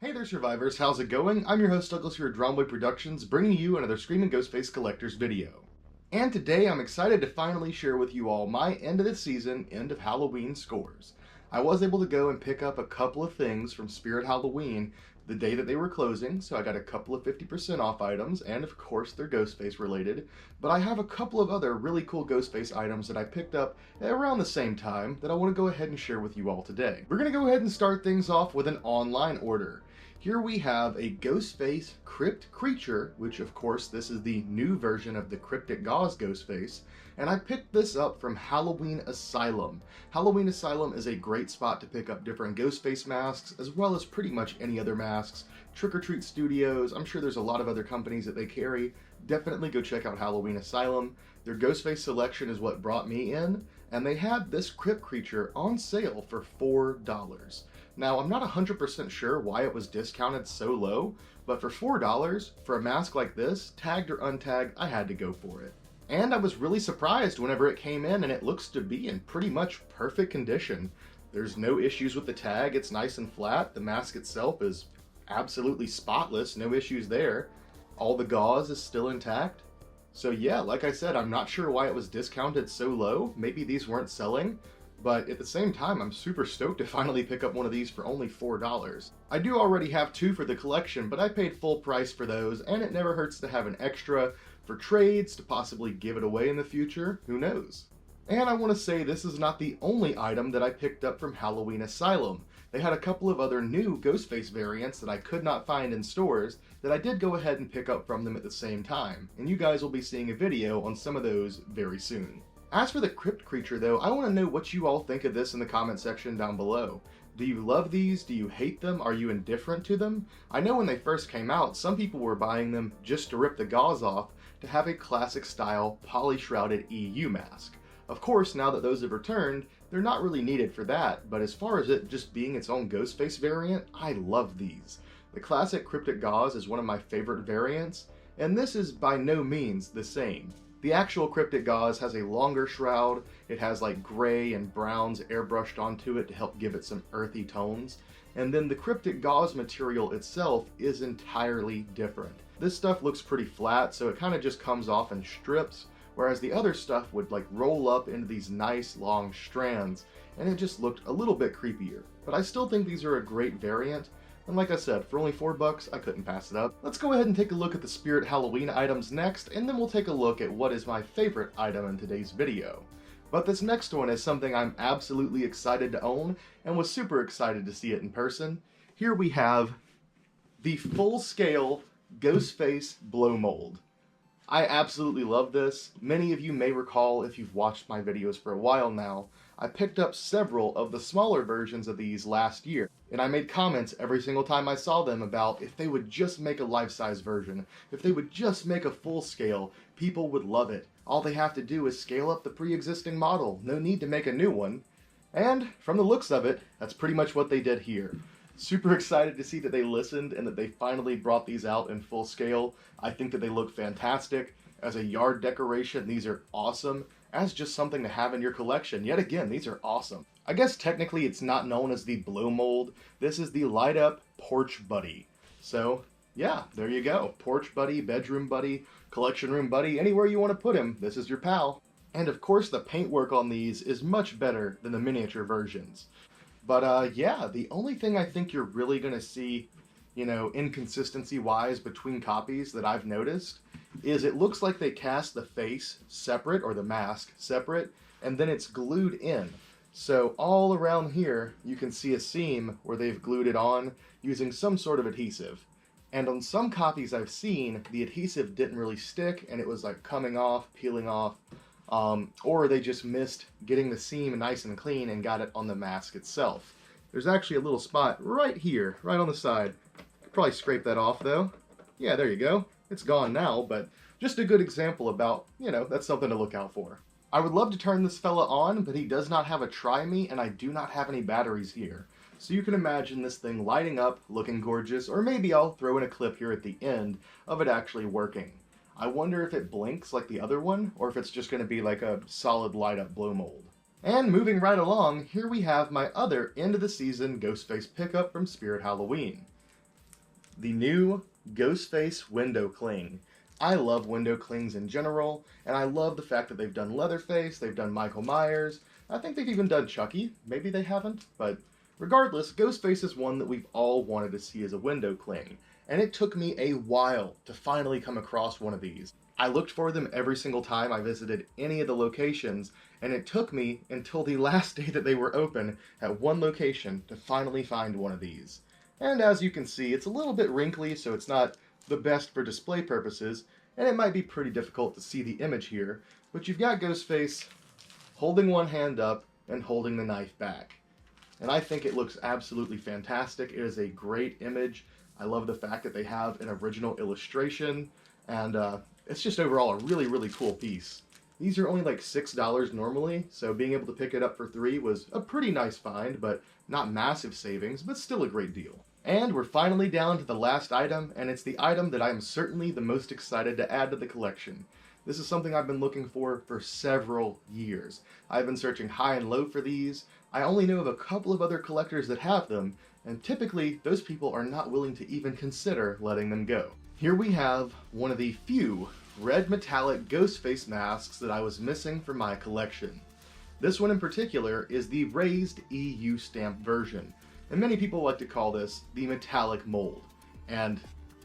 Hey there, survivors. How's it going? I'm your host, Douglas here at Dromboy Productions, bringing you another Screaming Ghostface Collectors video. And today I'm excited to finally share with you all my end of the season, end of Halloween scores. I was able to go and pick up a couple of things from Spirit Halloween the day that they were closing, so I got a couple of 50% off items, and of course they're Ghostface related, but I have a couple of other really cool Ghostface items that I picked up around the same time that I want to go ahead and share with you all today. We're going to go ahead and start things off with an online order. Here we have a Ghostface Crypt creature, which of course this is the new version of the Cryptic Gauze Ghostface, and I picked this up from Halloween Asylum. Halloween Asylum is a great spot to pick up different Ghostface masks, as well as pretty much any other masks. Trick or Treat Studios, I'm sure there's a lot of other companies that they carry. Definitely go check out Halloween Asylum. Their Ghostface selection is what brought me in, and they had this Crypt creature on sale for $4. Now, I'm not 100% sure why it was discounted so low, but for $4, for a mask like this, tagged or untagged, I had to go for it. And I was really surprised whenever it came in, and it looks to be in pretty much perfect condition. There's no issues with the tag, it's nice and flat, the mask itself is absolutely spotless, no issues there. All the gauze is still intact. So yeah, like I said, I'm not sure why it was discounted so low. Maybe these weren't selling. But at the same time, I'm super stoked to finally pick up one of these for only $4. I do already have two for the collection, but I paid full price for those, and it never hurts to have an extra for trades, to possibly give it away in the future, who knows. And I want to say this is not the only item that I picked up from Halloween Asylum. They had a couple of other new Ghostface variants that I could not find in stores that I did go ahead and pick up from them at the same time, and you guys will be seeing a video on some of those very soon. As for the Crypt creature though, I want to know what you all think of this in the comment section down below. Do you love these? Do you hate them? Are you indifferent to them? I know when they first came out, some people were buying them just to rip the gauze off to have a classic style poly-shrouded EU mask. Of course, now that those have returned, they're not really needed for that, but as far as it just being its own Ghostface variant, I love these. The classic Cryptic Gauze is one of my favorite variants, and this is by no means the same. The actual Cryptic Gauze has a longer shroud, it has like gray and browns airbrushed onto it to help give it some earthy tones, and then the Cryptic Gauze material itself is entirely different. This stuff looks pretty flat, so it kind of just comes off in strips, whereas the other stuff would like roll up into these nice long strands, and it just looked a little bit creepier. But I still think these are a great variant, and like I said, for only $4, I couldn't pass it up. Let's go ahead and take a look at the Spirit Halloween items next, and then we'll take a look at what is my favorite item in today's video. But this next one is something I'm absolutely excited to own, and was super excited to see it in person. Here we have the full-scale Ghostface blow mold. I absolutely love this. Many of you may recall, if you've watched my videos for a while now, I picked up several of the smaller versions of these last year, and I made comments every single time I saw them about if they would just make a life-size version, if they would just make a full scale, people would love it. All they have to do is scale up the pre-existing model, no need to make a new one. And from the looks of it, that's pretty much what they did here. Super excited to see that they listened and that they finally brought these out in full scale. I think that they look fantastic. As a yard decoration, these are awesome. As just something to have in your collection, yet again, these are awesome. I guess technically it's not known as the blow mold. This is the light up porch buddy. So yeah, there you go. Porch buddy, bedroom buddy, collection room buddy, anywhere you want to put him, this is your pal. And of course the paintwork on these is much better than the miniature versions. But yeah, the only thing I think you're really going to see, you know, inconsistency-wise between copies that I've noticed is it looks like they cast the face separate, or the mask separate, and then it's glued in. So all around here, you can see a seam where they've glued it on using some sort of adhesive. And on some copies I've seen, the adhesive didn't really stick, and it was like coming off, peeling off, or they just missed getting the seam nice and clean and got it on the mask itself. There's actually a little spot right here, right on the side. Could probably scrape that off though. Yeah, there you go. It's gone now, but just a good example about, you know, that's something to look out for. I would love to turn this fella on, but he does not have a try me, and I do not have any batteries here. So you can imagine this thing lighting up, looking gorgeous, or maybe I'll throw in a clip here at the end of it actually working. I wonder if it blinks like the other one, or if it's just going to be like a solid light up blow mold. And moving right along, here we have my other end of the season Ghostface pickup from Spirit Halloween. the new Ghostface window cling. I love window clings in general, and I love the fact that they've done Leatherface, they've done Michael Myers, I think they've even done Chucky. Maybe they haven't, but regardless, Ghostface is one that we've all wanted to see as a window cling, and it took me a while to finally come across one of these. I looked for them every single time I visited any of the locations, and it took me until the last day that they were open at one location to finally find one of these. And as you can see, it's a little bit wrinkly, so it's not the best for display purposes, and it might be pretty difficult to see the image here, but you've got Ghostface holding one hand up and holding the knife back. And I think it looks absolutely fantastic. It is a great image. I love the fact that they have an original illustration, and it's just overall a really, really cool piece. These are only like $6 normally, so being able to pick it up for $3 was a pretty nice find, but not massive savings, but still a great deal. And we're finally down to the last item, and it's the item that I am certainly the most excited to add to the collection. This is something I've been looking for several years. I've been searching high and low for these. I only know of a couple of other collectors that have them, and typically those people are not willing to even consider letting them go. Here we have one of the few red metallic Ghostface masks that I was missing from my collection. This one in particular is the raised EU stamp version, and many people like to call this the metallic mold. And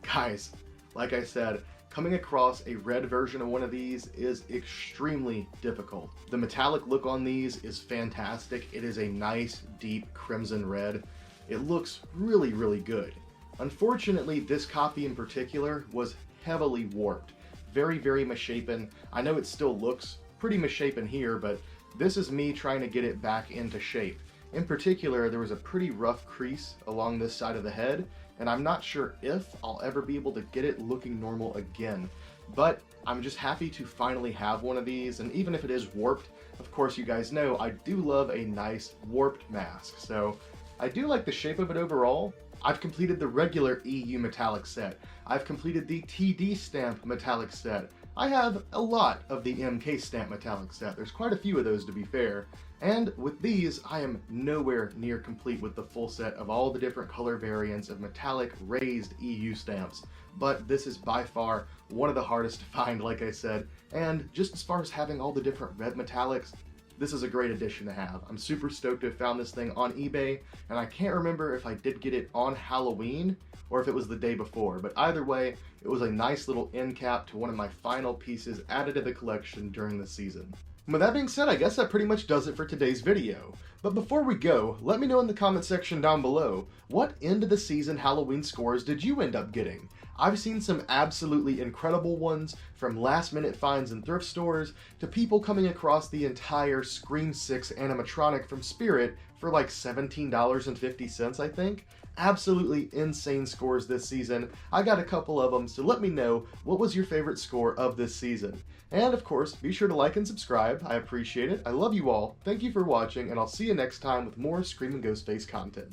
guys, like I said, coming across a red version of one of these is extremely difficult. The metallic look on these is fantastic. It is a nice deep crimson red. It looks really, really good. Unfortunately, this copy in particular was heavily warped. Very, very misshapen. I know it still looks pretty misshapen here, but this is me trying to get it back into shape. In particular, there was a pretty rough crease along this side of the head, and I'm not sure if I'll ever be able to get it looking normal again. But I'm just happy to finally have one of these, and even if it is warped, of course you guys know I do love a nice warped mask, so I do like the shape of it overall. I've completed the regular EU metallic set. I've completed the TD stamp metallic set. I have a lot of the MK stamp metallic set. There's quite a few of those, to be fair. And with these, I am nowhere near complete with the full set of all the different color variants of metallic raised EU stamps. But this is by far one of the hardest to find, like I said. And just as far as having all the different red metallics, this is a great addition to have. I'm super stoked to have found this thing on eBay, and I can't remember if I did get it on Halloween or if it was the day before, but either way, it was a nice little end cap to one of my final pieces added to the collection during the season. And with that being said, I guess that pretty much does it for today's video. But before we go, let me know in the comment section down below, what end of the season Halloween scores did you end up getting? I've seen some absolutely incredible ones, from last minute finds in thrift stores, to people coming across the entire Scream 6 animatronic from Spirit for like $17.50, I think. Absolutely insane scores this season. I got a couple of them, so let me know what was your favorite score of this season. And of course, be sure to like and subscribe. I appreciate it. I love you all. Thank you for watching, and I'll see you next time with more Scream and Ghostface content.